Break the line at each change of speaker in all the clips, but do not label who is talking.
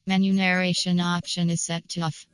Menu narration option is set to off.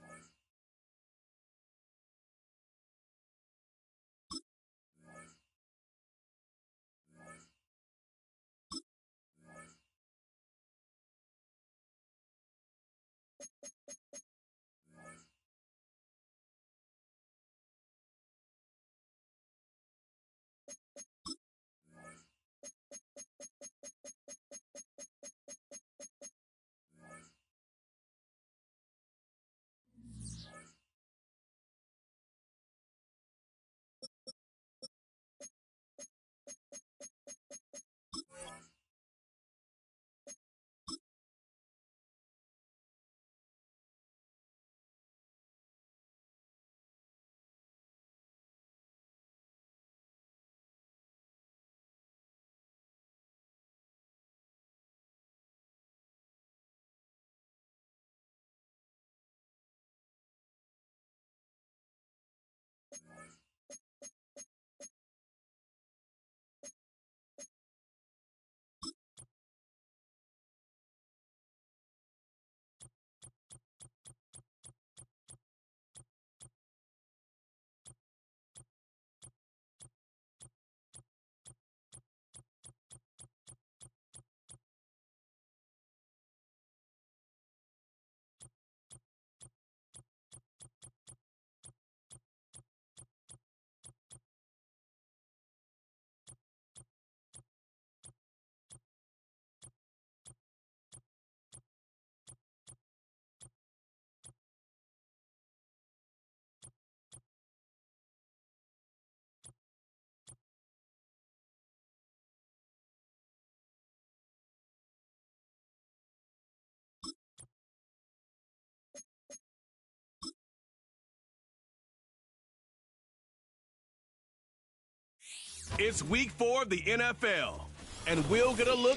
It's week 4 of the NFL, and we'll get a look.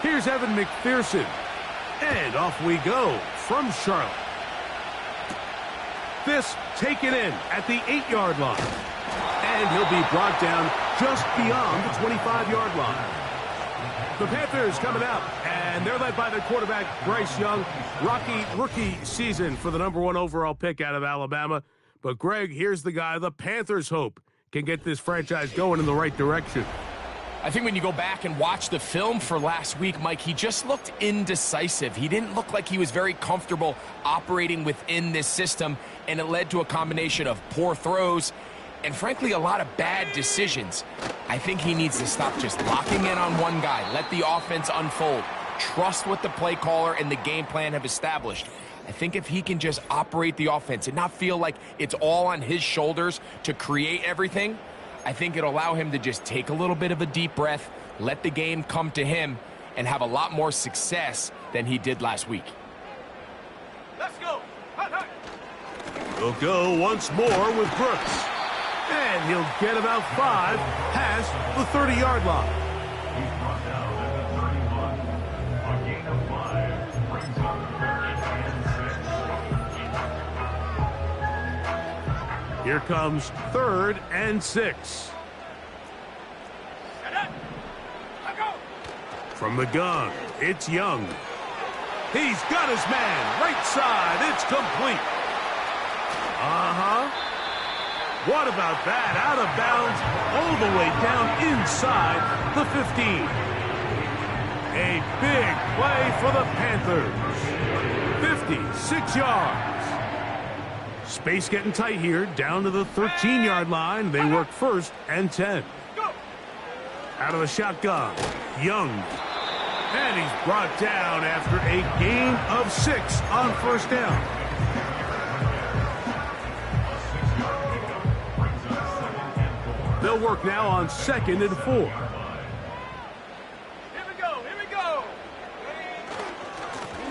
Here's Evan McPherson, and off we go from Charlotte. This taken in at the 8-yard line, and he'll be brought down just beyond the 25-yard line. The Panthers coming out, and they're led by their quarterback, Bryce Young. Rookie season for the #1 overall pick out of Alabama. But, Greg, here's the guy the Panthers hope can get this franchise going in the right direction.
I think when you go back and watch the film for last week, Mike, he just looked indecisive. He didn't look like he was very comfortable operating within this system, and it led to a combination of poor throws and, frankly, a lot of bad decisions. I think he needs to stop just locking in on one guy, let the offense unfold, trust what the play caller and the game plan have established. I think if he can just operate the offense and not feel like it's all on his shoulders to create everything, I think it'll allow him to just take a little bit of a deep breath, let the game come to him, and have a lot more success than he did last week.
Let's go.
He'll go once more with Brooks. And he'll get about 5 past the 30-yard line.
He's brought down at the 31. A gain of 5 brings up 3rd and 6.
Here comes 3rd and 6. From the gun, it's Young. He's got his man, right side, it's complete. What about that? Out of bounds, all the way down inside the 15. A big play for the Panthers. 56 yards. Space getting tight here, down to the 13-yard line. They work 1st and 10. Out of the shotgun, Young. And he's brought down after a gain of 6 on 1st down. They'll work now on 2nd and 4.
Here we go.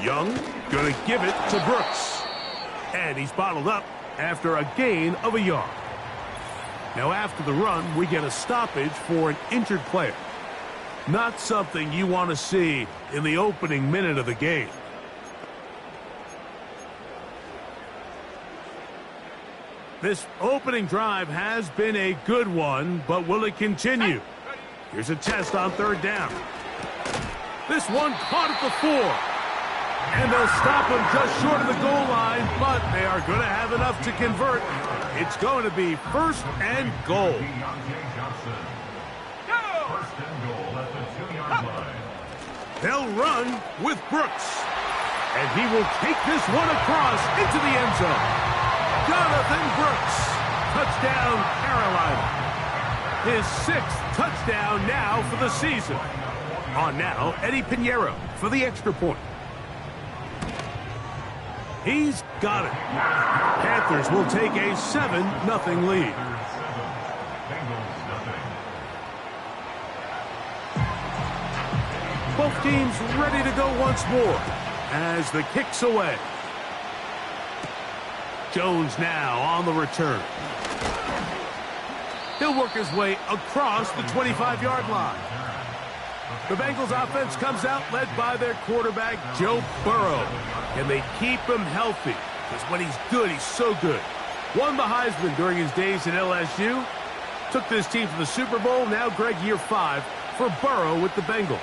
Young gonna give it to Brooks. And he's bottled up after a gain of a yard. Now after the run, we get a stoppage for an injured player. Not something you want to see in the opening minute of the game. This opening drive has been a good one, but will it continue? Here's a test on third down. This one caught at the 4. And they'll stop him just short of the goal line, but they are going to have enough to convert. It's going to be first and goal.
First and goal at the 2-yard line.
They'll run with Brooks. And he will take this one across into the end zone. Jonathan Brooks. Touchdown, Carolina. His 6th touchdown now for the season. On now, Eddie Pinheiro for the extra point. He's got it. Panthers will take a 7-0 lead. Both teams ready to go once more as the kick's away. Jones now on the return. He'll work his way across the 25-yard line. The Bengals offense comes out led by their quarterback, Joe Burrow. Can they keep him healthy? Because when he's good, he's so good. Won the Heisman during his days at LSU. Took this team to the Super Bowl. Now, Greg, year 5 for Burrow with the Bengals.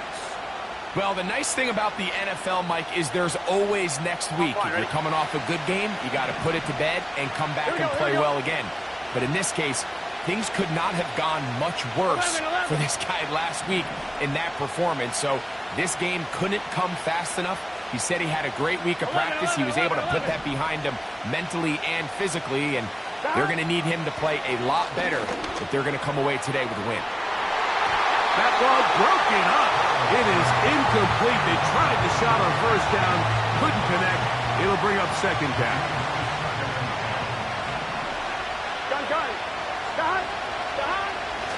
Well, the nice thing about the NFL, Mike, is there's always next week. If you're coming off a good game, you got to put it to bed and come back and play well again. But in this case, things could not have gone much worse for this guy last week in that performance. So this game couldn't come fast enough. He said he had a great week of practice. He was able to put that behind him mentally and physically, and they're going to need him to play a lot better if they're going to come away today with a win.
That ball broken up. It is incomplete. They tried the shot on first down. Couldn't connect. It'll bring up second down.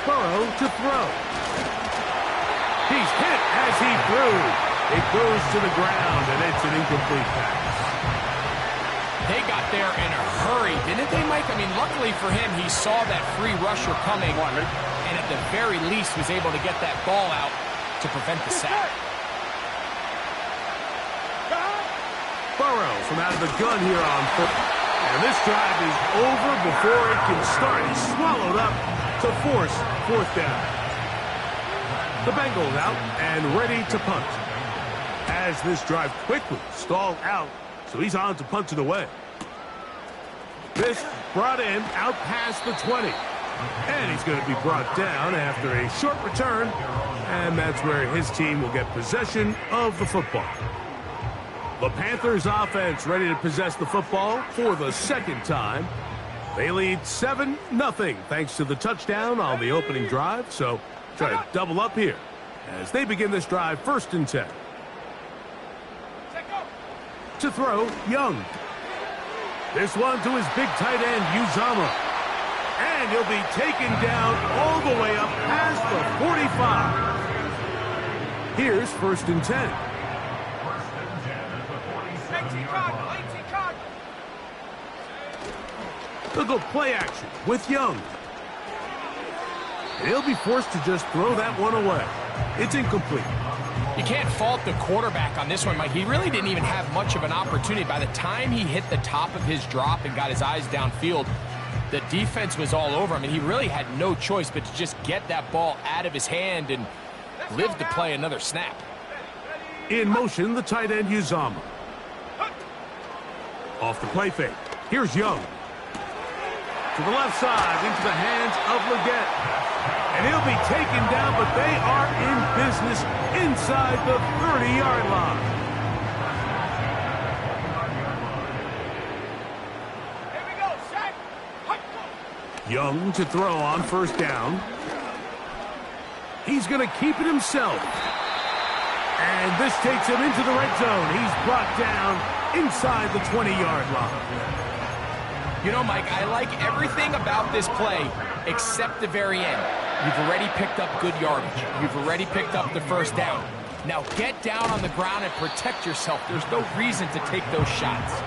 Burrow to throw. He's hit as he threw. It goes to the ground, and it's an incomplete pass.
They got there in a hurry, didn't they, Mike? I mean, luckily for him, he saw that free rusher coming, and at the very least was able to get that ball out to prevent the sack.
Burrow from out of the gun here on foot. And this drive is over before it can start. He's swallowed up to force fourth down. The Bengals out and ready to punt. As this drive quickly stalled out, so he's on to punt it away. This brought in out past the 20. And he's going to be brought down after a short return. And that's where his team will get possession of the football. The Panthers offense ready to possess the football for the second time. They lead 7-0 thanks to the touchdown on the opening drive. So try to double up here as they begin this drive 1st and 10. To throw, Young. This one to his big tight end, Uzama. And he'll be taken down all the way up past the 45. Here's 1st and 10. They'll go play action with Young. And he'll be forced to just throw that one away. It's incomplete.
You can't fault the quarterback on this one, Mike. He really didn't even have much of an opportunity. By the time he hit the top of his drop and got his eyes downfield, the defense was all over him, and he really had no choice but to just get that ball out of his hand and live to play another snap.
In motion, the tight end, Uzama. Off the play fake. Here's Young. To the left side, into the hands of Leggett. And he'll be taken down, but they are in business inside the 30-yard line.
Here we go, set.
Young to throw on 1st down. He's going to keep it himself. And this takes him into the red zone. He's brought down inside the 20-yard line.
You know, Mike, I like everything about this play except the very end. You've already picked up good yardage. You've already picked up the 1st down. Now get down on the ground and protect yourself. There's no reason to take those shots.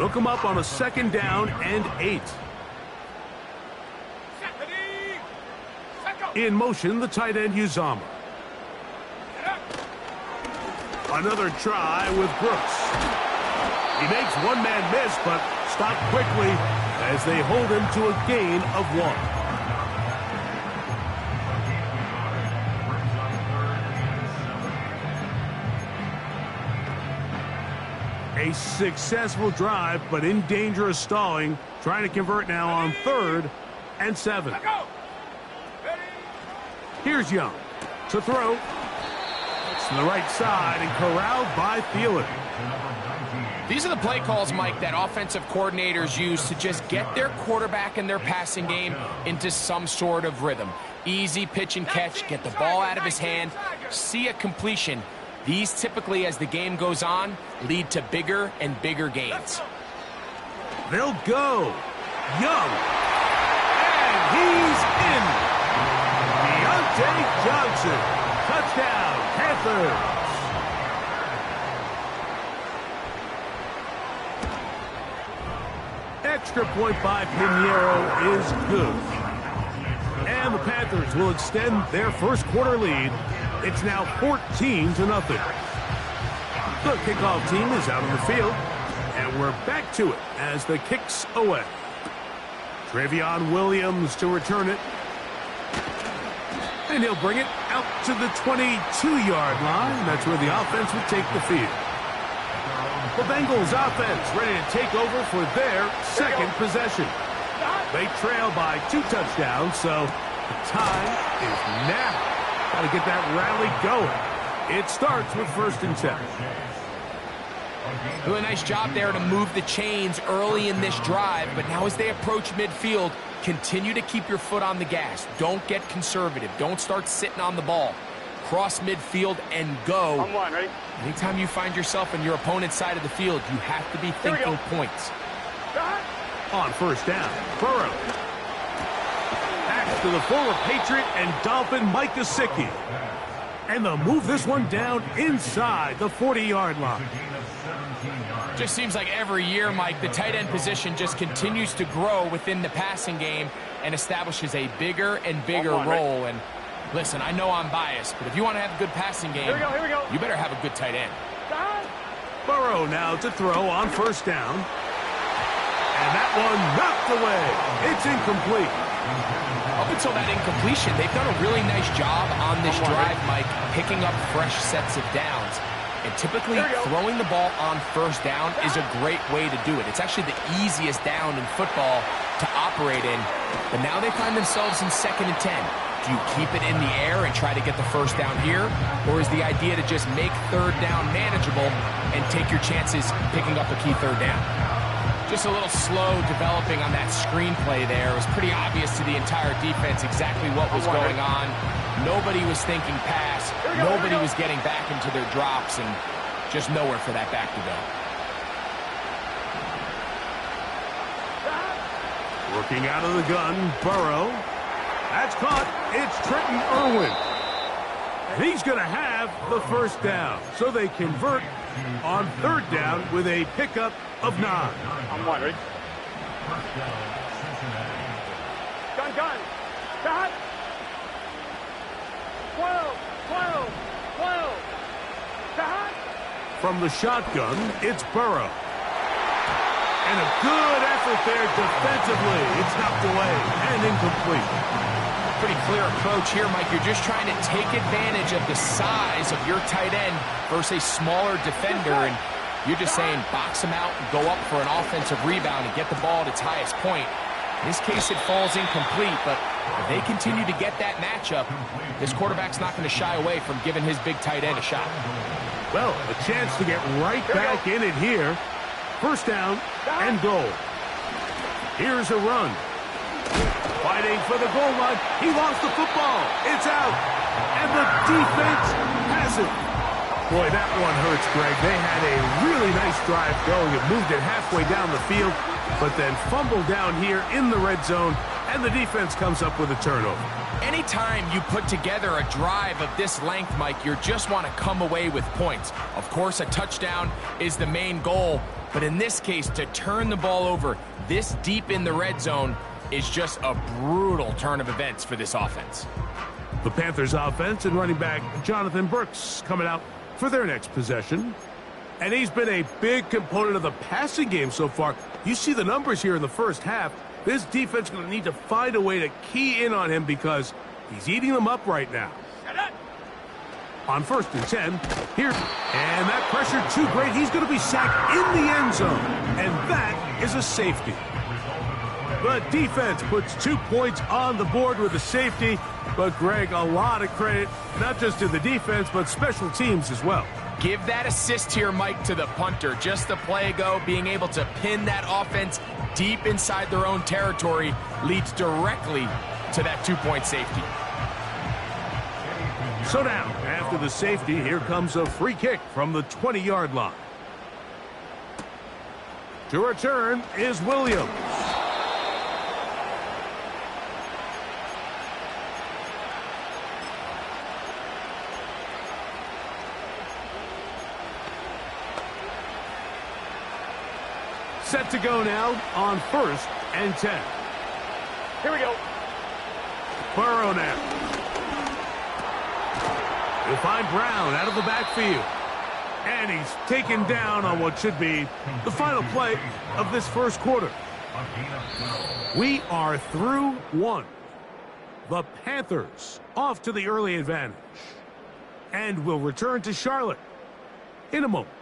Look him up on a 2nd down and 8. In motion, the tight end, Uzama. Another try with Brooks. He makes one man miss, but stopped quickly as they hold him to a gain of 1. A successful drive, but in danger of stalling. Trying to convert now on 3rd and 7. Here's Young to throw. It's to the right side and corralled by Thielen.
These are the play calls, Mike, that offensive coordinators use to just get their quarterback and their passing game into some sort of rhythm. Easy pitch and catch, get the ball out of his hand, see a completion. These typically, as the game goes on, lead to bigger and bigger gains.
They'll go. Young. And he's in. Deontay Johnson. Touchdown, Panthers. Extra point by Pinheiro is good. And the Panthers will extend their first quarter lead. It's now 14-0. The kickoff team is out on the field, and we're back to it as the kick's away. Travion Williams to return it. And he'll bring it out to the 22-yard line. That's where the offense will take the field. The Bengals offense ready to take over for their second possession. They trail by 2 touchdowns, so the time is now. Got to get that rally going. It starts with 1st and 10.
Doing a nice job there to move the chains early in this drive, but now as they approach midfield, continue to keep your foot on the gas. Don't get conservative. Don't start sitting on the ball. Cross midfield and go.
On 1, ready?
Anytime you find yourself on your opponent's side of the field, you have to be thinking points.
On 1st down, Burrow. Back to the former Patriot and Dolphin Mike Gesicki. And they'll move this one down inside the 40-yard line.
Just seems like every year, Mike, the tight end position just continues to grow within the passing game and establishes a bigger and bigger role. And listen, I know I'm biased, but if you want to have a good passing game, you better have a good tight end.
Burrow now to throw on 1st down. And that one knocked away. It's incomplete.
Up until that incompletion, they've done a really nice job on this drive, Mike, picking up fresh sets of downs. And typically, throwing the ball on 1st down is a great way to do it. It's actually the easiest down in football to operate in. But now they find themselves in 2nd and 10. Do you keep it in the air and try to get the 1st down here? Or is the idea to just make 3rd down manageable and take your chances picking up a key 3rd down? Just a little slow developing on that screenplay there. It was pretty obvious to the entire defense exactly what was going on. Nobody was thinking pass. Nobody was getting back into their drops, and just nowhere for that back to go.
Working out of the gun, Burrow. That's caught. It's Trenton Irwin. And he's going to have the 1st down. So they convert on 3rd down with a pickup of 9.
On 1, ready? Gun. Shot. 12. Shot.
From the shotgun, it's Burrow. And a good effort there defensively. It's knocked away and incomplete.
Pretty clear approach here, Mike. You're just trying to take advantage of the size of your tight end versus a smaller defender, and you're just saying box him out and go up for an offensive rebound and get the ball at its highest point. In this case, it falls incomplete, but if they continue to get that matchup, this quarterback's not going to shy away from giving his big tight end a shot.
Well, a chance to get right back in it here. 1st down and goal. Here's a run. Fighting for the goal line. He lost the football. It's out. And the defense has it. Boy, that one hurts, Greg. They had a really nice drive going. It moved it halfway down the field, but then fumbled down here in the red zone, and the defense comes up with a turnover.
Anytime you put together a drive of this length, Mike, you just want to come away with points. Of course, a touchdown is the main goal, but in this case, to turn the ball over this deep in the red zone is just a brutal turn of events for this offense.
The Panthers offense and running back Jonathan Brooks coming out for their next possession. And he's been a big component of the passing game so far. You see the numbers here in the first half. This defense is going to need to find a way to key in on him because he's eating them up right now. On 1st and 10, here, and that pressure too great. He's going to be sacked in the end zone, and that is a safety. The defense puts 2 points on the board with the safety, but Greg, a lot of credit, not just to the defense, but special teams as well.
Give that assist here, Mike, to the punter. Just a play ago, being able to pin that offense deep inside their own territory leads directly to that 2-point safety.
So now, after the safety, here comes a free kick from the 20-yard line. To return is Williams. Set to go now on 1st and 10.
Here we go.
Burrow now. He'll find Brown out of the backfield. And he's taken down on what should be the final play of this first quarter. We are through 1. The Panthers off to the early advantage. And will return to Charlotte in a moment.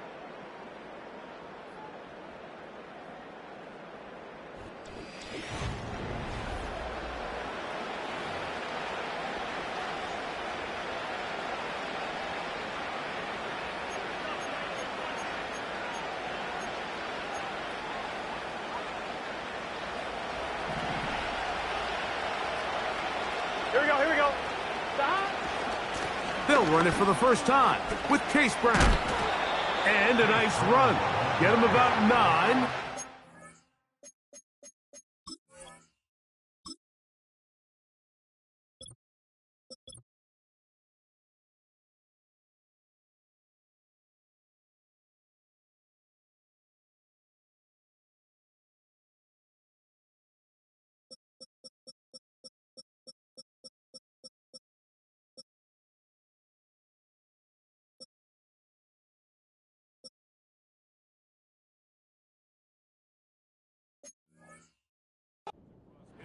Here we go. Stop.
They'll run it for the first time with Case Brown. And a nice run. Get him about 9.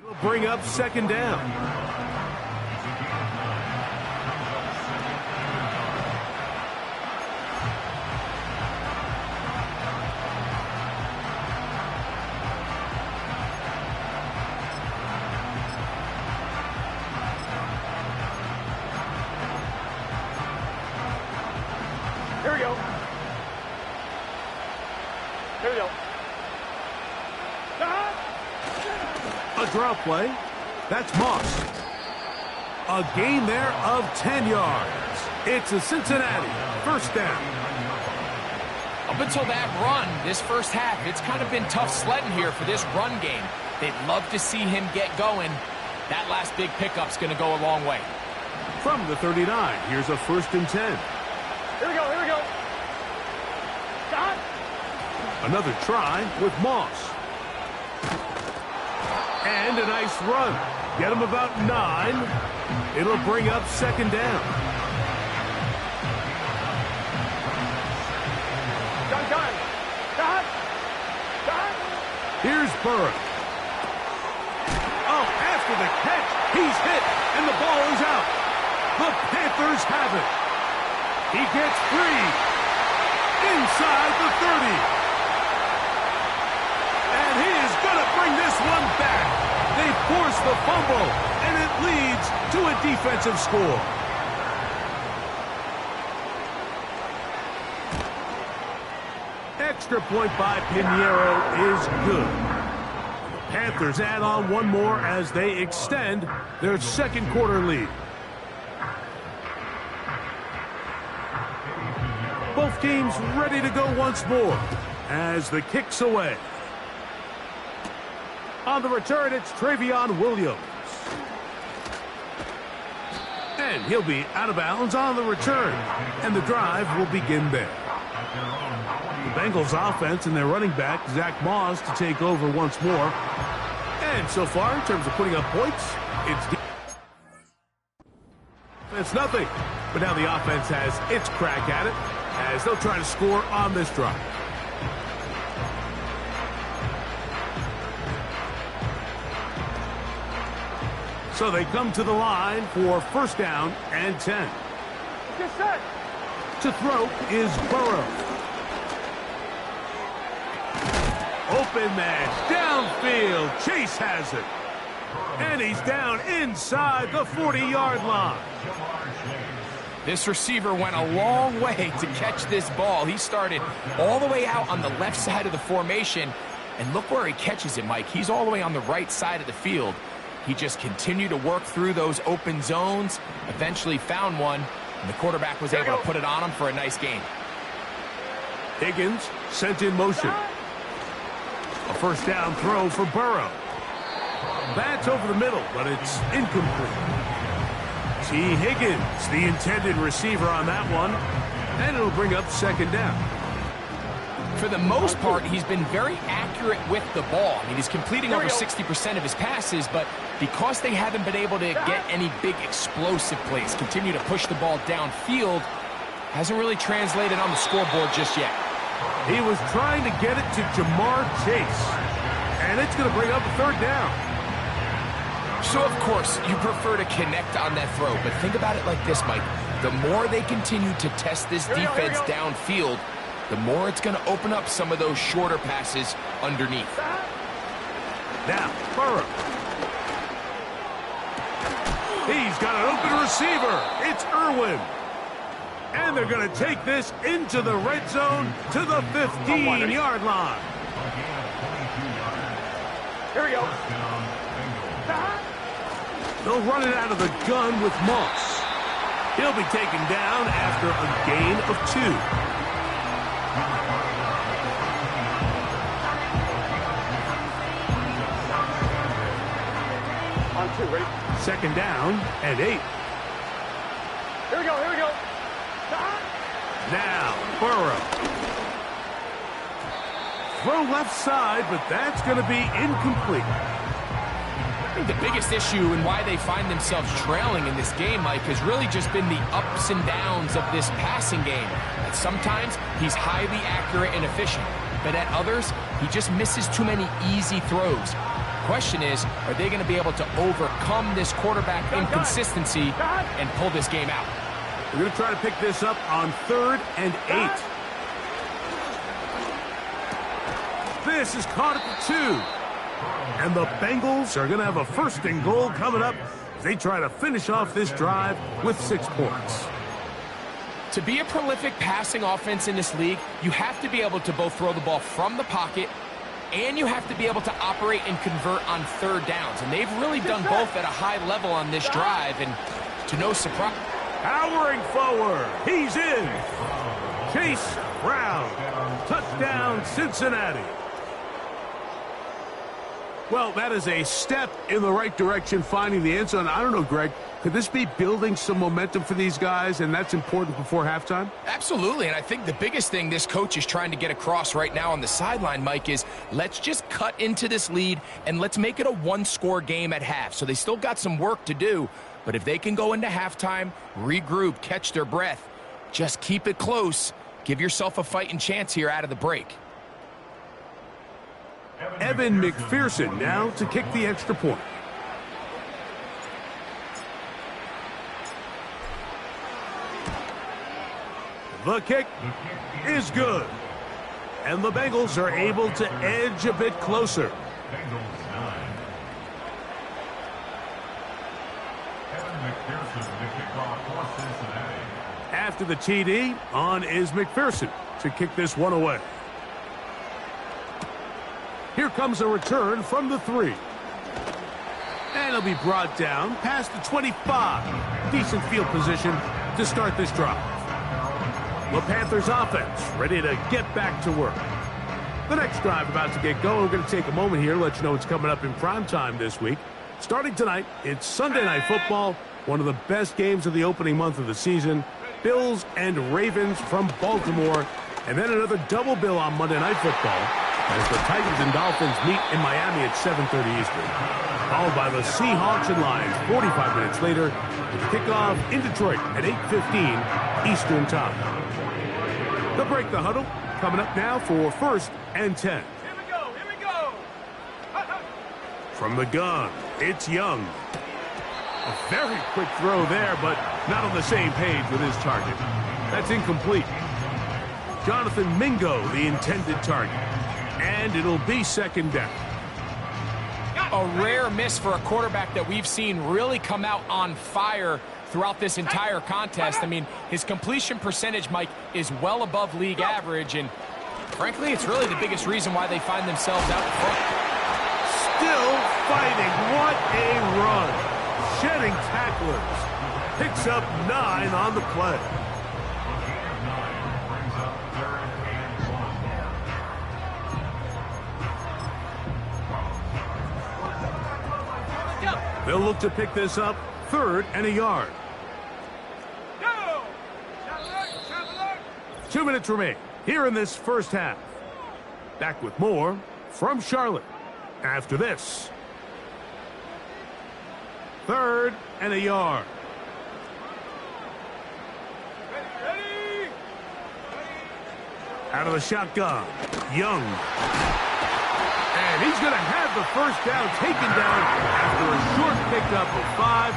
It'll bring up 2nd down.
Here we go. Here we go. Stop.
A draw play. That's Moss. A gain there of 10 yards. It's a Cincinnati 1st down.
Up until that run, this first half, it's kind of been tough sledding here for this run game. They'd love to see him get going. That last big pickup's going to go a long way.
From the 39, here's a 1st and 10.
Here we go. Stop.
Another try with Moss. And a nice run. Get him about 9. It'll bring up 2nd down.
Gun. Stop.
Here's Burrow. Oh, after the catch, he's hit, and the ball is out. The Panthers have it. He gets free inside the 30. And he is going to bring this one back. They force the fumble, and it leads to a defensive score. Extra point by Pinheiro is good. The Panthers add on one more as they extend their 2nd quarter lead. Both teams ready to go once more as the kick's away. On the return, it's Travion Williams. And he'll be out of bounds on the return. And the drive will begin there. The Bengals offense and their running back, Zach Moss, to take over once more. And so far, in terms of putting up points, it's nothing. But now the offense has its crack at it. as they'll try to score on this drive. So they come to the line for first down and 10.
Get set.
To throw is Burrow. Open man, downfield. Chase has it. And he's down inside the 40-yard line.
This receiver went a long way to catch this ball. He started all the way out on the left side of the formation. And look where he catches it, Mike. He's all the way on the right side of the field. He just continued to work through those open zones, eventually found one, and the quarterback was able to put it on him for a nice gain.
Higgins sent in motion. A first down throw for Burrow. That's over the middle, but it's incomplete. T. Higgins, the intended receiver on that one, and it'll bring up second down.
For the most part, he's been very accurate with the ball. I mean, he's completing over 60% of his passes, but because they haven't been able to get any big explosive plays, continue to push the ball downfield, hasn't really translated on the scoreboard just yet.
He was trying to get it to Jamar Chase, and it's going to bring up a third down.
So, of course, you prefer to connect on that throw, but think about it like this, Mike. The more they continue to test this defense downfield, the more it's going to open up some of those shorter passes underneath.
Now, Burrow. He's got an open receiver. It's Irwin. And they're going to take this into the red zone to the 15-yard line.
Here we go.
They'll run it out of the gun with Moss. He'll be taken down after a gain of 2.
On 2, ready?
Second down and 8.
Here we go, here we go.
Now, Burrow. Throw left side, but that's going to be incomplete.
I think the biggest issue and why they find themselves trailing in this game, Mike, has really just been the ups and downs of this passing game. That sometimes he's highly accurate and efficient, but at others, he just misses too many easy throws. Question is, are they going to be able to overcome this quarterback inconsistency and pull this game out?
We're going to try to pick this up on 3rd and 8. This is caught at the 2. And the Bengals are going to have a first and goal coming up as they try to finish off this drive with 6 points.
To be a prolific passing offense in this league, you have to be able to both throw the ball from the pocket and you have to be able to operate and convert on 3rd downs. And they've really done both at a high level on this drive, and to no surprise.
Powering forward, he's in. Chase Brown, touchdown Cincinnati. Well, that is a step in the right direction, finding the end zone. I don't know, Greg, could this be building some momentum for these guys, and that's important before halftime?
Absolutely, and I think the biggest thing this coach is trying to get across right now on the sideline, Mike, is let's just cut into this lead, and let's make it a one-score game at half. So they still got some work to do, but if they can go into halftime, regroup, catch their breath, just keep it close, give yourself a fighting chance here out of the break.
Evan McPherson now to kick the extra point. The kick is good. And the Bengals are able to edge a bit closer. After the TD, on is McPherson to kick this one away. Here comes a return from the 3. And it'll be brought down past the 25. Decent field position to start this drive. The Panthers offense ready to get back to work. The next drive about to get going. We're going to take a moment here to let you know what's coming up in prime time this week. Starting tonight, it's Sunday Night Football, one of the best games of the opening month of the season. Bills and Ravens from Baltimore. And then another double bill on Monday Night Football as the Titans and Dolphins meet in Miami at 7:30 Eastern. Followed by the Seahawks and Lions 45 minutes later with the kickoff in Detroit at 8:15 Eastern Time. They'll break the huddle. Coming up now for 1st and 10.
Here we go. Here we go.
From the gun, it's Young. A very quick throw there, but not on the same page with his target. That's incomplete. Jonathan Mingo, the intended target. And it'll be 2nd down.
A rare miss for a quarterback that we've seen really come out on fire throughout this entire contest. I mean, his completion percentage, Mike, is well above league average, and frankly, it's really the biggest reason why they find themselves out front.
Still fighting. What a run. Shedding tacklers. Picks up 9 on the play. They'll look to pick this up 3rd and a yard. 2 minutes remain here in this first half. Back with more from Charlotte after this. 3rd and a yard.
Ready.
Out of the shotgun, Young. And he's going to have the first down taken down after a short pickup of 5,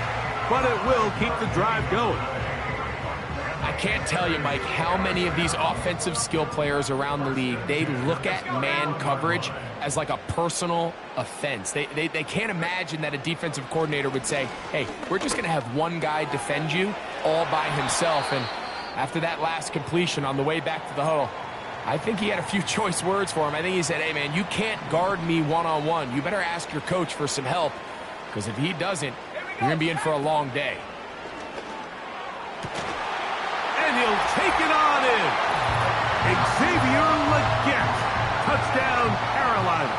but it will keep the drive going.
I can't tell you, Mike, how many of these offensive skill players around the league, they look at man coverage as like a personal offense. They can't imagine that a defensive coordinator would say, hey, we're just going to have one guy defend you all by himself. And after that last completion on the way back to the huddle, I think he had a few choice words for him. I think he said, hey, man, you can't guard me one-on-one. You better ask your coach for some help, because if he doesn't, you're going to be in for a long day.
And he'll take it on in. Xavier Legette. Touchdown, Carolina.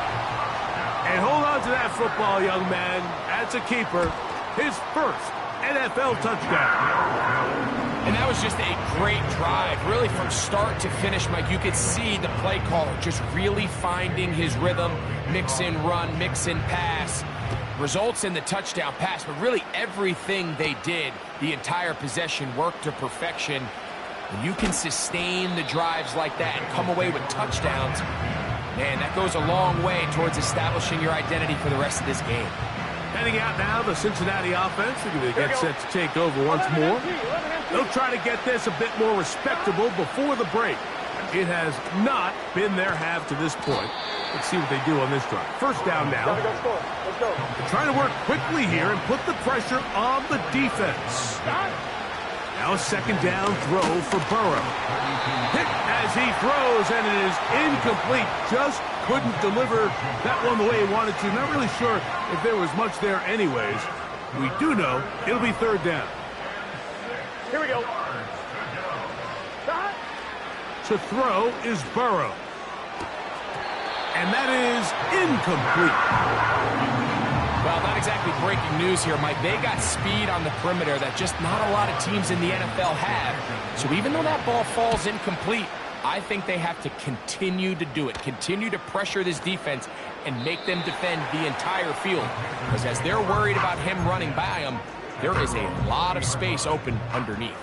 And hold on to that football, young man. That's a keeper. His first NFL touchdown.
And that was just a great drive. Really, from start to finish, Mike, you could see the play caller just really finding his rhythm. Mix in run, mix in pass. Results in the touchdown pass, but really everything they did, the entire possession, worked to perfection. When you can sustain the drives like that and come away with touchdowns, man, that goes a long way towards establishing your identity for the rest of this game.
Heading out now, the Cincinnati offense. They're going to get set to take over once more. They'll try to get this a bit more respectable before the break. It has not been their half to this point. Let's see what they do on this drive. First down now.
Let's go.
They're trying to work quickly here and put the pressure on the defense. Now a 2nd down throw for Burrow. Hit as he throws, and it is incomplete. Just couldn't deliver that one the way he wanted to. Not really sure if there was much there anyways. We do know it'll be 3rd down.
Here we go.
To throw is Burrow. And that is incomplete.
Well, not exactly breaking news here, Mike. They got speed on the perimeter that just not a lot of teams in the NFL have. So even though that ball falls incomplete, I think they have to continue to do it. Continue to pressure this defense and make them defend the entire field. Because as they're worried about him running by them, there is a lot of space open underneath.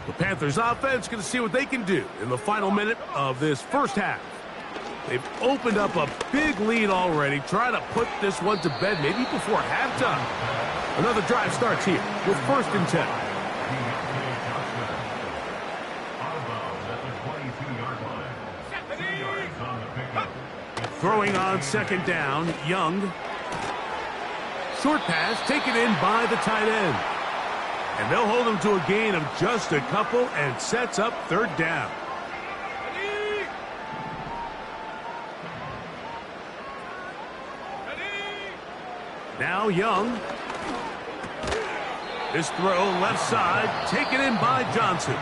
The Panthers offense going to see what they can do in the final minute of this first half. They've opened up a big lead already, trying to put this one to bed maybe before halftime. Another drive starts here with 1st and 10. Throwing on 2nd down, Young. Short pass taken in by the tight end. And they'll hold him to a gain of just a couple and sets up 3rd down. Now Young. This throw left side taken in by Johnson.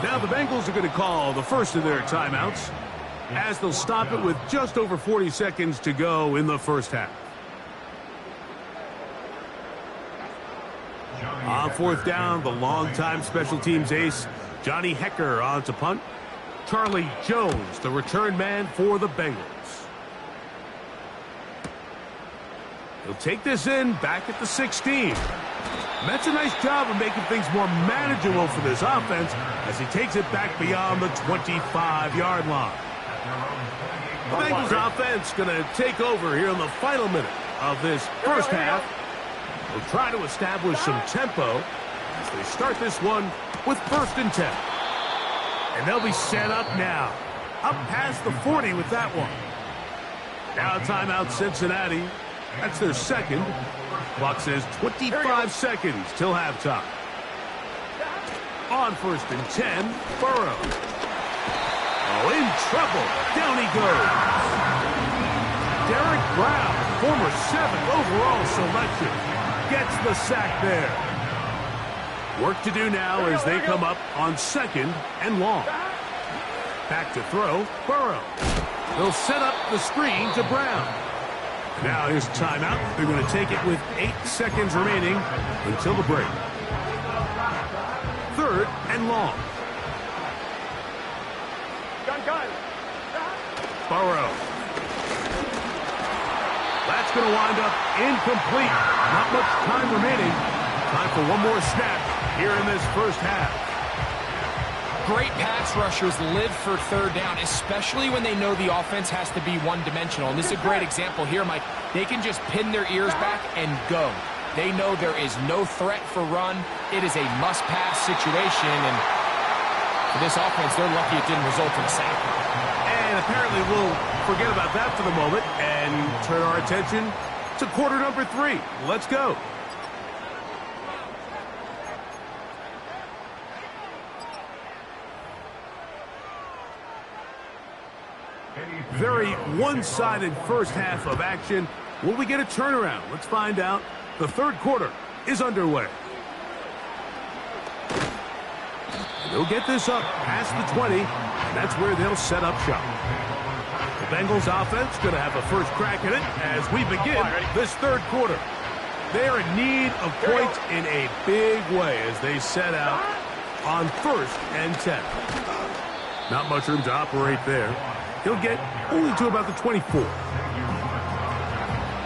Now the Bengals are going to call the first of their timeouts as they'll stop it with just over 40 seconds to go in the first half. On 4th down, the longtime special teams ace, Johnny Hecker on to punt. Charlie Jones, the return man for the Bengals. He'll take this in back at the 16. That's a nice job of making things more manageable for this offense as he takes it back beyond the 25-yard line. The Bengals offense going to take over here in the final minute of this first half. They'll try to establish some tempo as they start this one with 1st and 10. And they'll be set up now. Up past the 40 with that one. Now timeout Cincinnati. That's their second. Clock says 25 seconds till halftime. On 1st and 10, Burrow. Oh, in trouble. Down he goes. Derek Brown, former 7th overall selection, gets the sack there. Work to do now as they come up on 2nd and long. Back to throw, Burrow. They'll set up the screen to Brown. Now his timeout. They're going to take it with 8 seconds remaining until the break. 3rd and long.
Gun.
Burrow. That's going to wind up incomplete. Not much time remaining. Time for one more snap here in this first half.
Great pass rushers live for 3rd down, especially when they know the offense has to be one-dimensional. And this is a great example here, Mike. They can just pin their ears back and go. They know there is no threat for run. It is a must-pass situation. And for this offense, they're lucky it didn't result in a sack.
And apparently we'll forget about that for the moment and turn our attention to quarter number 3. Let's go. Very one-sided first half of action. Will we get a turnaround? Let's find out. The 3rd quarter is underway. They'll get this up past the 20, and that's where they'll set up shop. The Bengals offense going to have a first crack at it as we begin this 3rd quarter. They are in need of points in a big way as they set out on 1st and 10. Not much room to operate there. He'll get only to about the 24.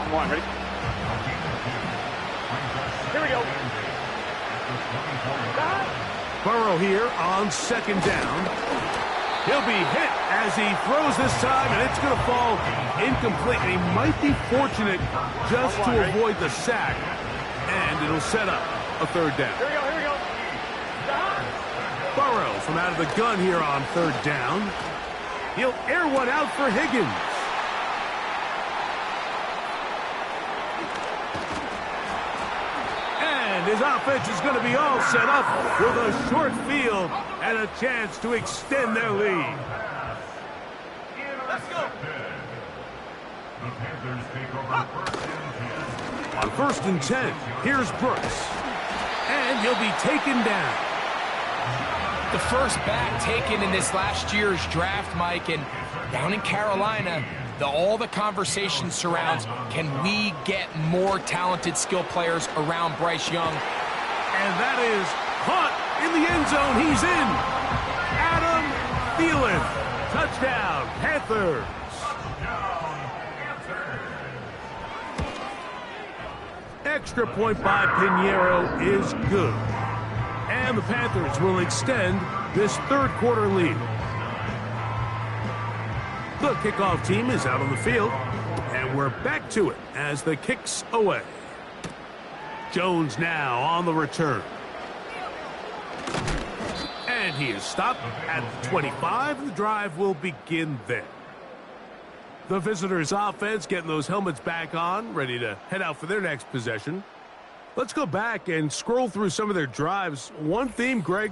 Come on, ready? Here we go.
Burrow here on 2nd down. He'll be hit as he throws this time, and it's going to fall incomplete. And he might be fortunate just to avoid the sack, and it'll set up a 3rd down.
Here we go.
Burrow from out of the gun here on 3rd down. He'll air one out for Higgins. And his offense is going to be all set up with a short field and a chance to extend their lead.
Let's go.
The Panthers take over 1st and 10.
On 1st and 10, here's Brooks. And he'll be taken down.
The first back taken in this last year's draft, Mike, and down in Carolina, all the conversation surrounds, can we get more talented skill players around Bryce Young?
And that is caught in the end zone. He's in. Adam Thielen. Touchdown, Panthers. Extra point by Pinheiro is good. And the Panthers will extend this 3rd quarter lead. The kickoff team is out on the field, and we're back to it as the kick's away. Jones now on the return. And he is stopped at 25. The drive will begin there. The visitors' offense getting those helmets back on, ready to head out for their next possession. Let's go back and scroll through some of their drives. One theme, Greg.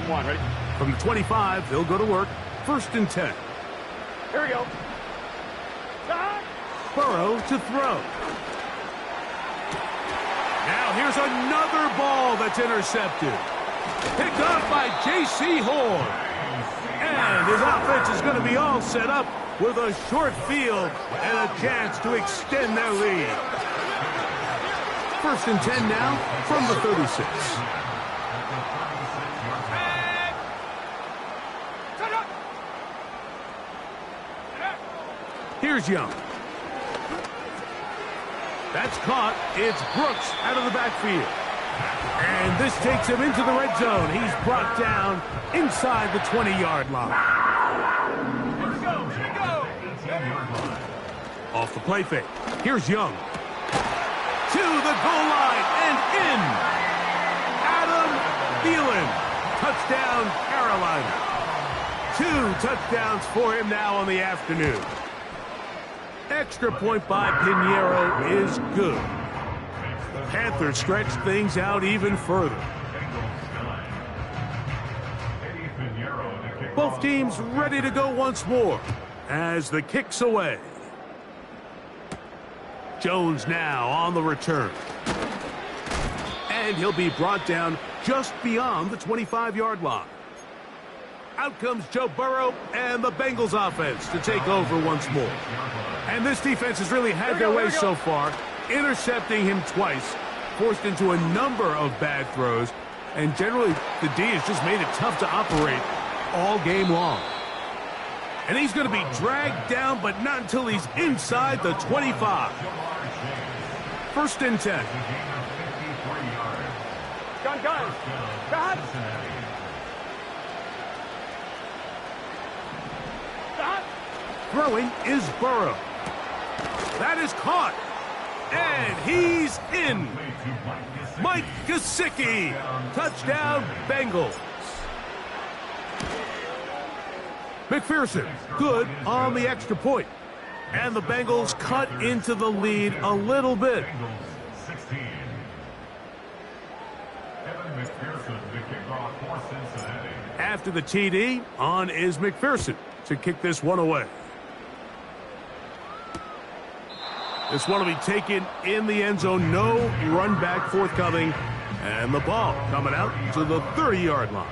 One, ready?
From the 25, they'll go to work. 1st and 10.
Here we go.
Burrow to throw. Now here's another ball that's intercepted. Picked up by J.C. Horn. And his offense is going to be all set up with a short field and a chance to extend their lead. 1st and 10 now from the 36. Here's Young. That's caught. It's Brooks out of the backfield. And this takes him into the red zone. He's brought down inside the 20-yard line. Off the play fake. Here's Young. To the goal line and in. Adam Thielen. Touchdown, Carolina. 2 touchdowns for him now on the afternoon. Extra point by Pinheiro is good. The Panthers stretch things out even further. Both teams ready to go once more as the kick's away. Jones now on the return. And he'll be brought down just beyond the 25-yard line. Out comes Joe Burrow and the Bengals offense to take over once more. And this defense has really had their way so far, intercepting him twice, forced into a number of bad throws, and generally the D has just made it tough to operate all game long. And he's going to be dragged down, but not until he's inside the 25. 1st and 10.
Gun. Got.
Throwing is Burrow. That is caught. And he's in. Mike Gesicki. Touchdown, Bengals. McPherson, good on the extra point. And the Bengals cut into the lead a little bit. After the TD, on is McPherson to kick this one away. This one will be taken in the end zone. No run back forthcoming. And the ball coming out to the 30-yard line.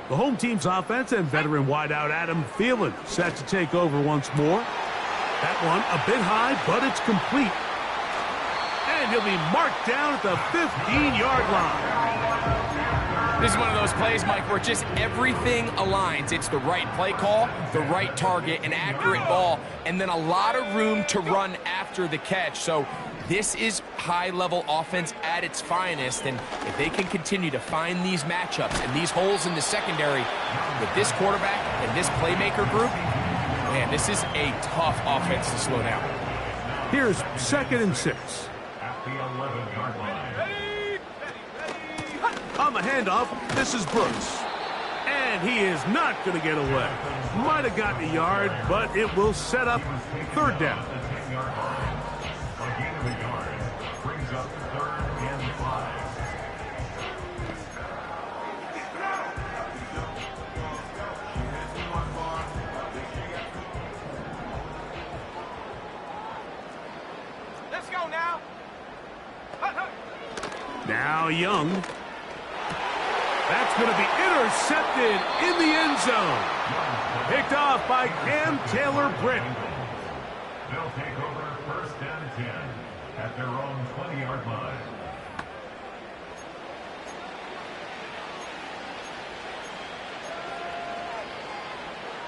The home team's offense and veteran wideout Adam Thielen set to take over once more. That one a bit high, but it's complete. And he'll be marked down at the 15-yard line.
This is one of those plays, Mike, where just everything aligns. It's the right play call, the right target, an accurate ball, and then a lot of room to run after the catch. So this is high-level offense at its finest, and if they can continue to find these matchups and these holes in the secondary with this quarterback and this playmaker group, man, this is a tough offense to slow down.
Here's 2nd and 6.
At the 11-yard line.
On the handoff, this is Brooks. And he is not going to get away. Might have gotten a yard, but it will set up 3rd down.
A gain of a yard brings up 3rd and 5.
Let's go now.
Now Young. That's going to be intercepted in the end zone. Picked off by Cam Taylor-Britt.
They'll take over 1st and 10 at their own 20-yard line.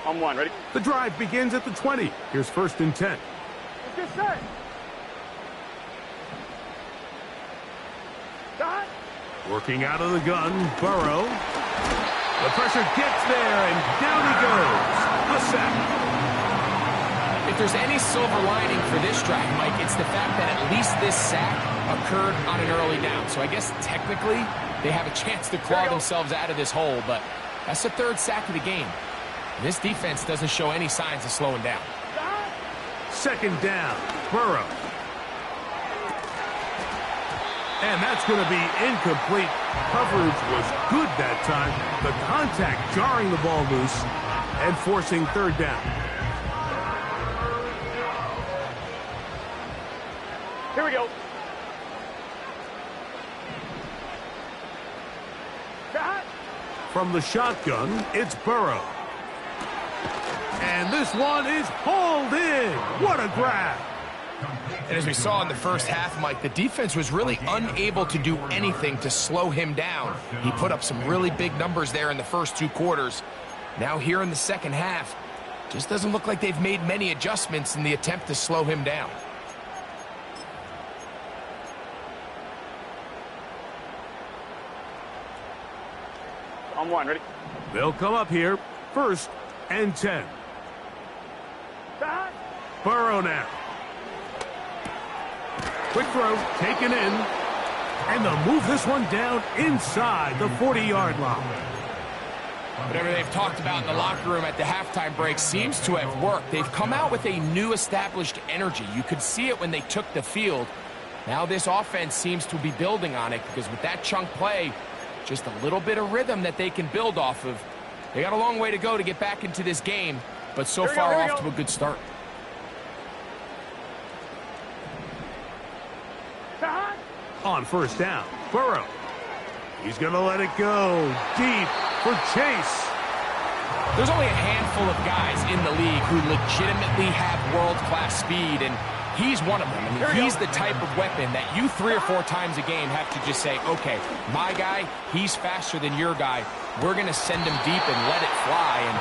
On 1, ready?
The drive begins at the 20. Here's 1st and 10.
Get set. Got.
Working out of the gun, Burrow. The pressure gets there, and down he goes. A sack.
If there's any silver lining for this drive, Mike, it's the fact that at least this sack occurred on an early down. So I guess technically they have a chance to claw themselves out of this hole, but that's the 3rd sack of the game. This defense doesn't show any signs of slowing down.
2nd down, Burrow. And that's going to be incomplete. Coverage was good that time. The contact jarring the ball loose and forcing 3rd down.
Here we go. Got.
From the shotgun, it's Burrow. And this one is hauled in. What a grab.
And as we saw in the first half, Mike, the defense was really unable to do anything to slow him down. He put up some really big numbers there in the first 2 quarters. Now here in the second half, Just doesn't look like they've made many adjustments in the attempt to slow him down.
On one, ready?
They'll come up here. 1st and 10. Burrow now. Quick throw, taken in. And they'll move this one down inside the 40-yard line.
Whatever they've talked about in the locker room at the halftime break seems to have worked. They've come out with a new established energy. You could see it when they took the field. Now this offense seems to be building on it because with that chunk play, just a little bit of rhythm that they can build off of. They got a long way to go to get back into this game, but so far off to a good start.
On 1st down, Burrow. He's going to let it go deep for Chase.
There's only a handful of guys in the league who legitimately have world-class speed, and he's one of them. I mean, he's the type of weapon that you 3 or 4 times a game have to just say, okay, my guy, he's faster than your guy. We're going to send him deep and let it fly. And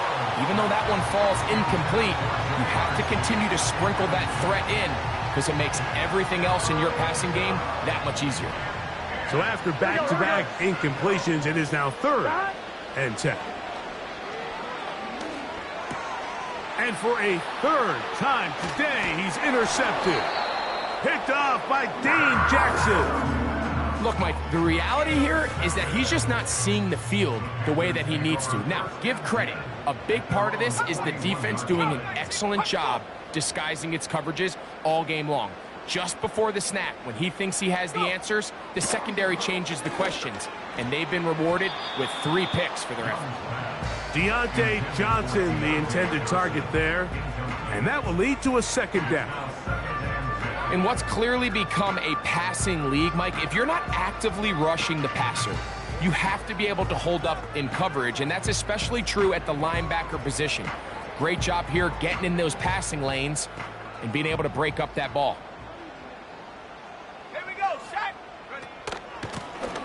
even though that one falls incomplete, you have to continue to sprinkle that threat in because it makes everything else in your passing game that much easier.
So after back-to-back incompletions, it is now 3rd and 10. And for a 3rd time today, he's intercepted. Picked off by Dane Jackson.
Look, Mike, the reality here is that he's just not seeing the field the way that he needs to. Now, give credit. A big part of this is the defense doing an excellent job disguising its coverages all game long. Just before the snap, when he thinks he has the answers, the secondary changes the questions, and they've been rewarded with 3 picks for their effort.
Deontay Johnson, the intended target there, and that will lead to a 2nd down.
In what's clearly become a passing league, Mike, if you're not actively rushing the passer, you have to be able to hold up in coverage, and that's especially true at the linebacker position. Great job here getting in those passing lanes and being able to break up that ball.
Here we go, set. Ready.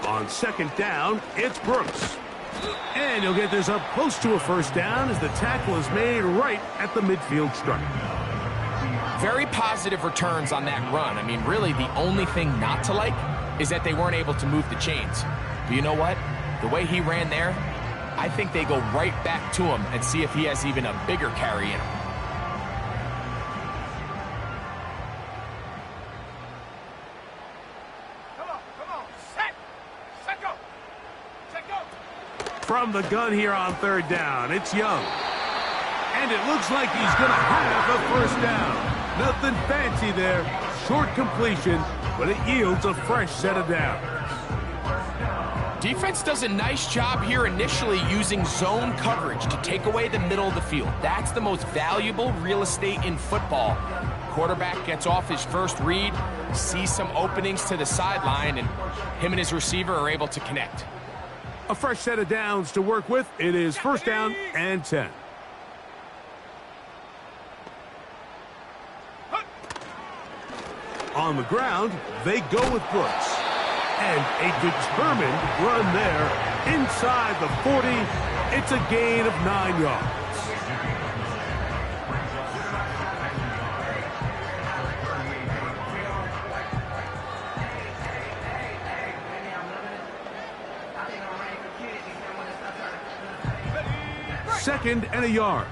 On 2nd down, it's Brooks. And he'll get this up close to a 1st down as the tackle is made right at the midfield stripe.
Very positive returns on that run. I mean, really, the only thing not to like is that they weren't able to move the chains. But you know what? The way he ran there, I think they go right back to him and see if he has even a bigger carry in him.
Come on, set go. Set go.
From the gun here on 3rd down, it's Young. And it looks like he's going to have a 1st down. Nothing fancy there. Short completion, but it yields a fresh set of downs.
Defense does a nice job here initially using zone coverage to take away the middle of the field. That's the most valuable real estate in football. Quarterback gets off his first read, sees some openings to the sideline, and him and his receiver are able to connect.
A fresh set of downs to work with. It is 1st down and 10. On the ground, they go with Brooks. And a determined run there inside the 40. It's a gain of 9 yards. Second and a yard.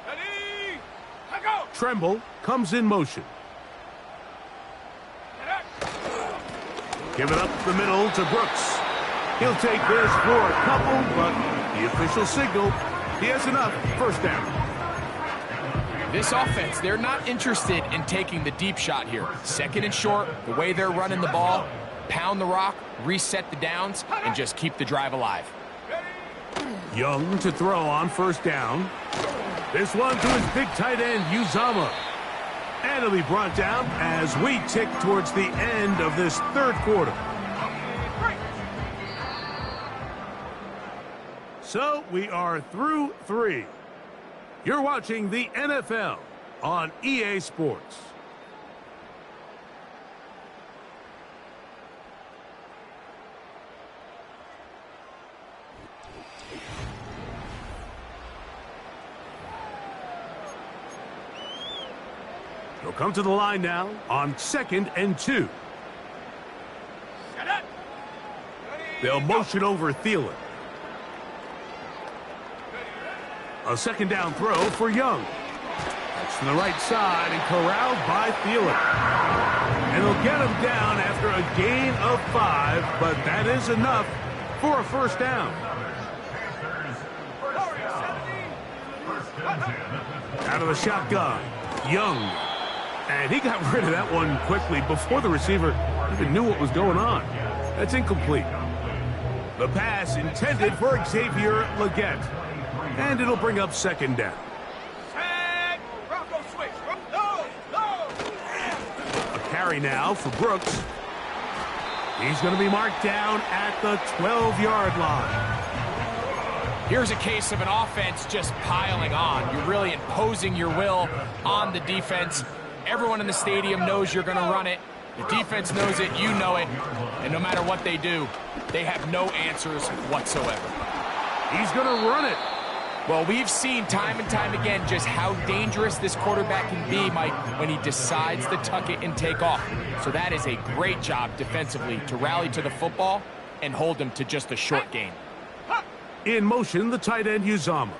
Ready. Go.
Tremble comes in motion. Give it up the middle to Brooks. He'll take this for a couple, but the official signal, he has enough. 1st down.
This offense, they're not interested in taking the deep shot here. 2nd and short, the way they're running the ball, pound the rock, reset the downs, and just keep the drive alive.
Young to throw on 1st down. This one to his big tight end, Uzama. And it'll be brought down as we tick towards the end of this 3rd quarter. So we are through 3. You're watching the NFL on EA Sports. They'll come to the line now on 2nd and 2.
Set it.
They'll motion over Thielen. A second down throw for Young. That's to the right side and corralled by Thielen. And they'll get him down after a gain of 5, but that is enough for a first down. Out of the shotgun, Young. And he got rid of that one quickly before the receiver even knew what was going on. That's incomplete. The pass intended for Xavier Legette. And it'll bring up second down.
Set. Bronco switch. No. No.
A carry now for Brooks. He's going to be marked down at the 12-yard line.
Here's a case of an offense just piling on. You're really imposing your will on the defense. Everyone in the stadium knows you're going to run it. The defense knows it, you know it. And no matter what they do, they have no answers whatsoever.
He's going to run it.
Well, we've seen time and time again just how dangerous this quarterback can be, Mike, when he decides to tuck it and take off. So that is a great job defensively to rally to the football and hold him to just a short gain.
In motion, the tight end Uzama.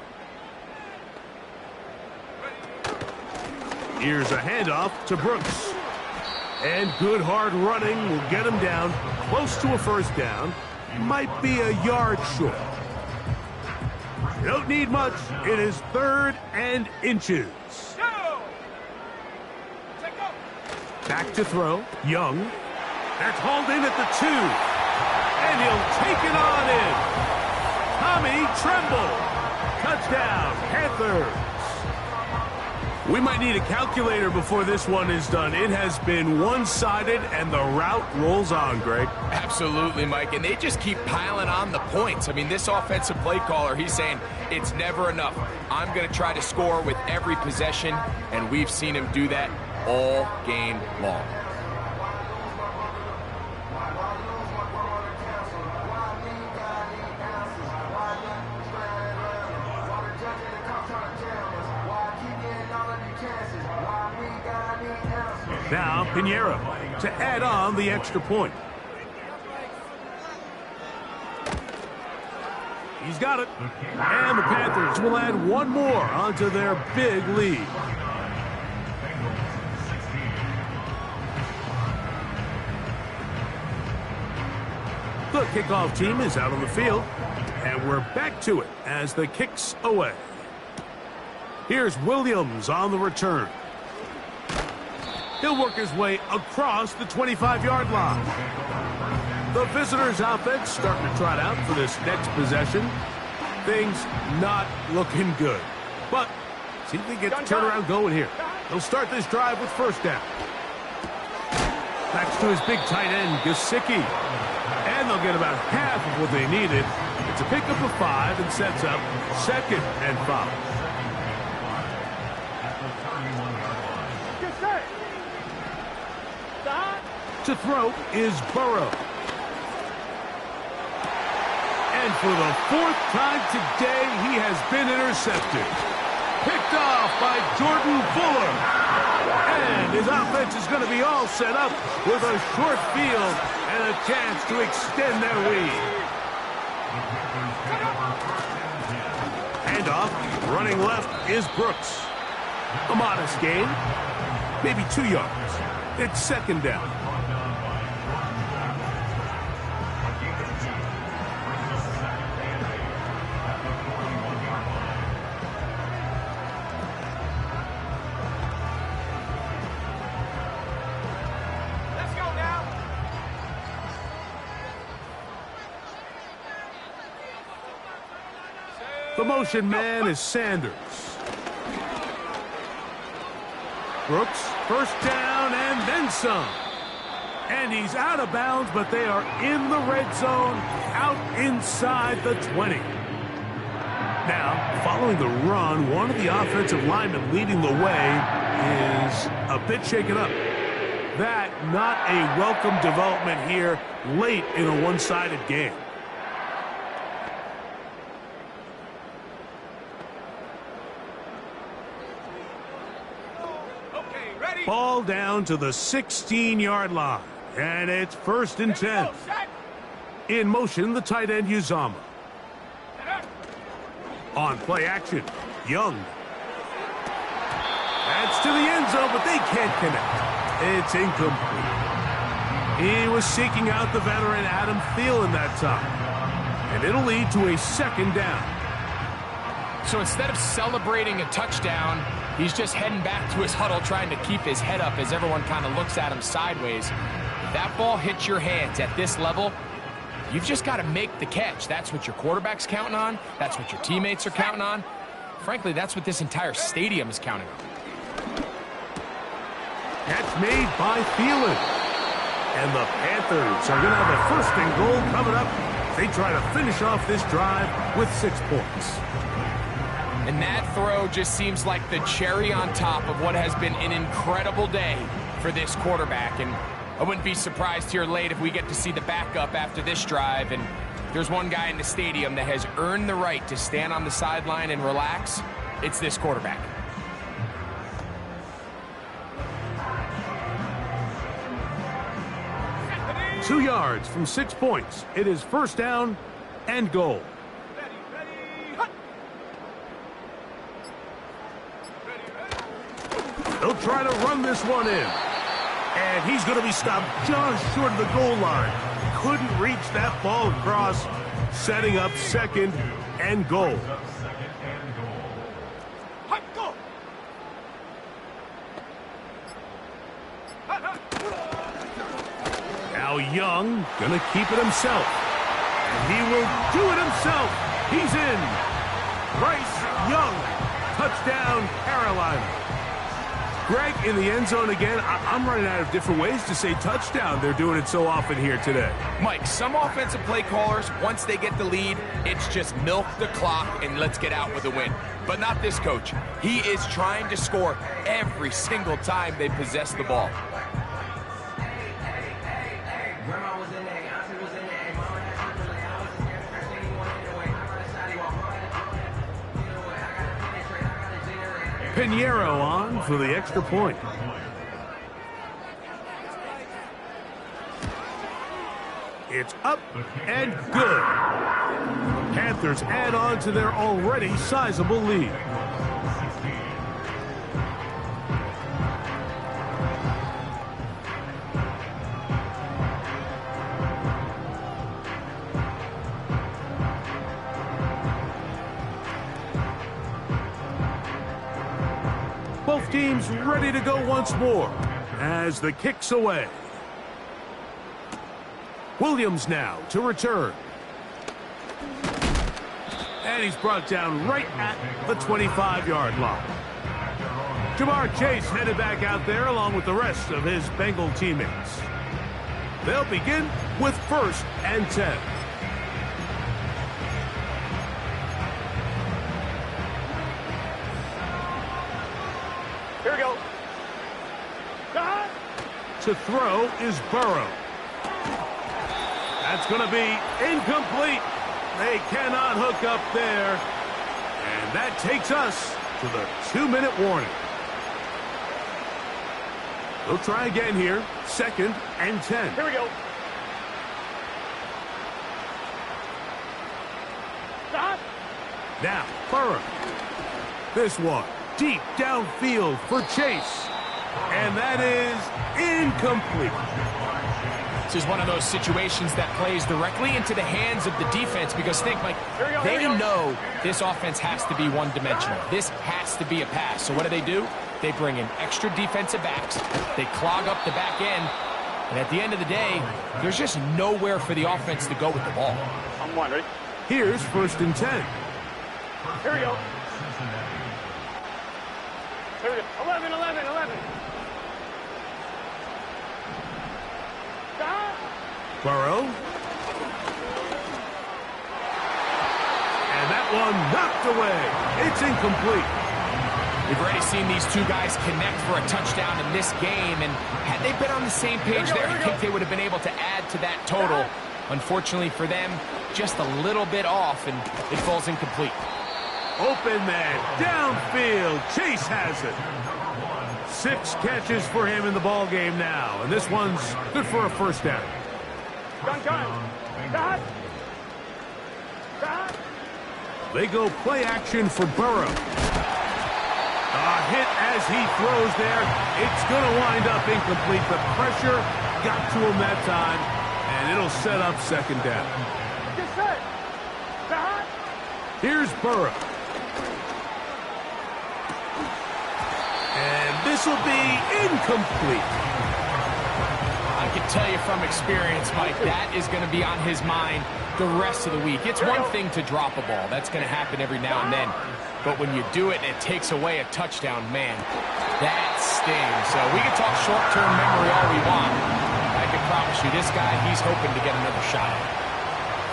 Here's a handoff to Brooks. And good hard running will get him down close to a first down. Might be a yard short. You don't need much. It is 3rd and inches.
Go. Take go.
Back to throw. Young. That's hauled in at the 2. And he'll take it on in. Tommy Tremble. Touchdown, Panthers. We might need a calculator before this one is done. It has been one-sided, and the route rolls on, Greg.
Absolutely, Mike, and they just keep piling on the points. I mean, this offensive play caller, he's saying it's never enough. I'm going to try to score with every possession, and we've seen him do that all game long.
Now, Pinheiro to add on the extra point. He's got it. And the Panthers will add one more onto their big lead. The kickoff team is out on the field. And we're back to it as the kick's away. Here's Williams on the return. He'll work his way across the 25-yard line. The visitors' offense starting to trot out for this next possession. Things not looking good. But see if they get the turnaround going here. They'll start this drive with first down. Backs to his big tight end, Gesicki. And they'll get about half of what they needed. It's a pickup of 5 and sets up 2nd and 5. To throw is Burrow. And for the 4th time today, he has been intercepted. Picked off by Jordan Fuller. And his offense is going to be all set up with a short field and a chance to extend their lead. Handoff, running left is Brooks. A modest gain, maybe 2 yards. It's second down. The motion man is Sanders. Brooks, first down and then some. And he's out of bounds, but they are in the red zone, out inside the 20. Now, following the run, one of the offensive linemen leading the way is a bit shaken up. That not a welcome development here late in a one-sided game.
Okay, ready?
Ball down to the 16-yard line. And it's 1st and 10. In motion, the tight end, Uzama. On play action, Young. That's to the end zone, but they can't connect. It's incomplete. He was seeking out the veteran Adam Thielen that time. And it'll lead to a 2nd down.
So instead of celebrating a touchdown, he's just heading back to his huddle trying to keep his head up as everyone kind of looks at him sideways. If that ball hits your hands at this level, you've just got to make the catch. That's what your quarterback's counting on. That's what your teammates are counting on. Frankly, that's what this entire stadium is counting on.
Catch made by Thielen. And the Panthers are going to have a 1st and goal coming up. They try to finish off this drive with 6 points.
And that throw just seems like the cherry on top of what has been an incredible day for this quarterback. And I wouldn't be surprised here late if we get to see the backup after this drive. And there's one guy in the stadium that has earned the right to stand on the sideline and relax. It's this quarterback.
Two yards from 6 points. It is 1st down and goal. They'll try to run this one in. And he's going to be stopped just short of the goal line. Couldn't reach that ball across, setting up 2nd and goal. Now Young going to keep it himself. And he will do it himself. He's in. Bryce Young. Touchdown, Carolina. Greg, in the end zone again. I'm running out of different ways to say touchdown. They're doing it so often here today.
Mike, some offensive play callers, once they get the lead, it's just milk the clock and let's get out with a win. But not this coach. He is trying to score every single time they possess the ball.
Pinheiro on for the extra point. It's up and good. Panthers add on to their already sizable lead. Both teams ready to go once more as the kick's away. Williams now to return. And he's brought down right at the 25-yard line. Jamar Chase headed back out there along with the rest of his Bengal teammates. They'll begin with 1st and 10.
Here we go.
To throw is Burrow. That's going to be incomplete. They cannot hook up there. And that takes us to the 2-minute warning. They'll try again here. 2nd and 10.
Here we go. Stop.
Now, Burrow. This one deep downfield for Chase. And that is incomplete.
This is one of those situations that plays directly into the hands of the defense because think, Mike, they know this offense has to be one-dimensional. This has to be a pass. So what do? They bring in extra defensive backs. They clog up the back end. And at the end of the day, there's just nowhere for the offense to go with the ball.
I'm one, ready?
Here's 1st and 10.
Here we go. Here we go. 11, 11, 11. Stop.
Burrow. And that one knocked away. It's incomplete.
We've already seen these two guys connect for a touchdown in this game, and had they been on the same page there, I think they would have been able to add to that total. Unfortunately for them, just a little bit off, and it falls incomplete.
Open man, downfield. Chase has it. 6 catches for him in the ball game now, and this one's good for a first down.
Gun. Stop. Stop.
They go play action for Burrow. A hit as he throws there. It's going to wind up incomplete. The pressure got to him that time, and it'll set up second down.
Get set. Stop.
Here's Burrow. And this will be incomplete.
I can tell you from experience, Mike, that is going to be on his mind the rest of the week. It's one thing to drop a ball. That's going to happen every now and then. But when you do it and it takes away a touchdown, man, that stings. So we can talk short-term memory all we want. I can promise you this guy, he's hoping to get another shot at it.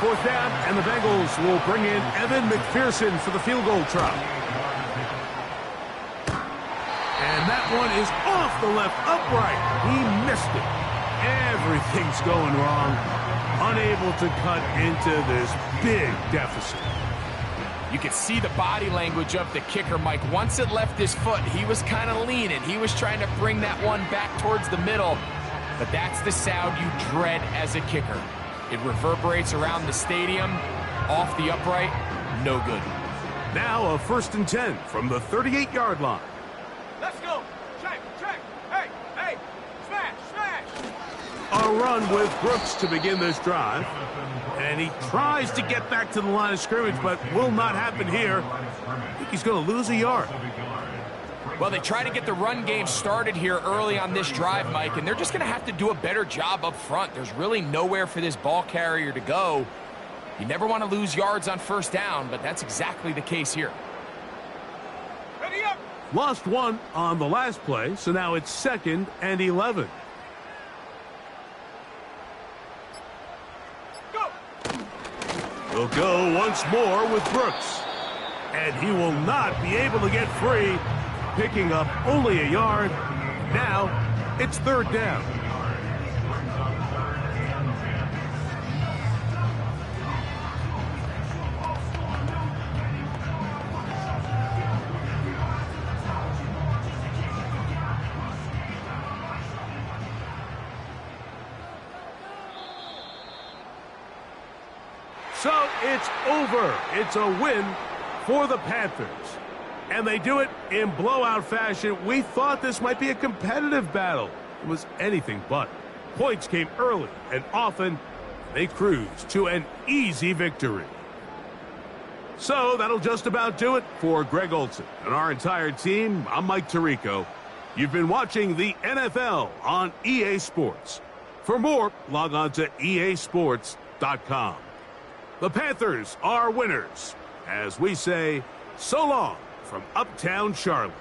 Fourth down, and the Bengals will bring in Evan McPherson for the field goal try. And that one is off the left upright. He missed it. Everything's going wrong. Unable to cut into this big deficit.
You could see the body language of the kicker, Mike. Once it left his foot, he was kind of leaning. He was trying to bring that one back towards the middle. But that's the sound you dread as a kicker. It reverberates around the stadium, off the upright, no good.
Now a 1st and 10 from the 38-yard line.
Let's go. Check. Hey. Smash.
A run with Brooks to begin this drive. And he tries to get back to the line of scrimmage, but will not happen here. I think he's going to lose a yard.
Well, they try to get the run game started here early on this drive, Mike, and they're just going to have to do a better job up front. There's really nowhere for this ball carrier to go. You never want to lose yards on first down, but that's exactly the case here.
Ready up.
Lost one on the last play, so now it's 2nd and 11. He'll go once more with Brooks. And he will not be able to get free, picking up only a yard. Now it's 3rd down. So it's over. It's a win for the Panthers. And they do it in blowout fashion. We thought this might be a competitive battle. It was anything but. Points came early and often. They cruised to an easy victory. So that'll just about do it for Greg Olson and our entire team. I'm Mike Tirico. You've been watching the NFL on EA Sports. For more, log on to easports.com. The Panthers are winners, as we say, so long from Uptown Charlotte.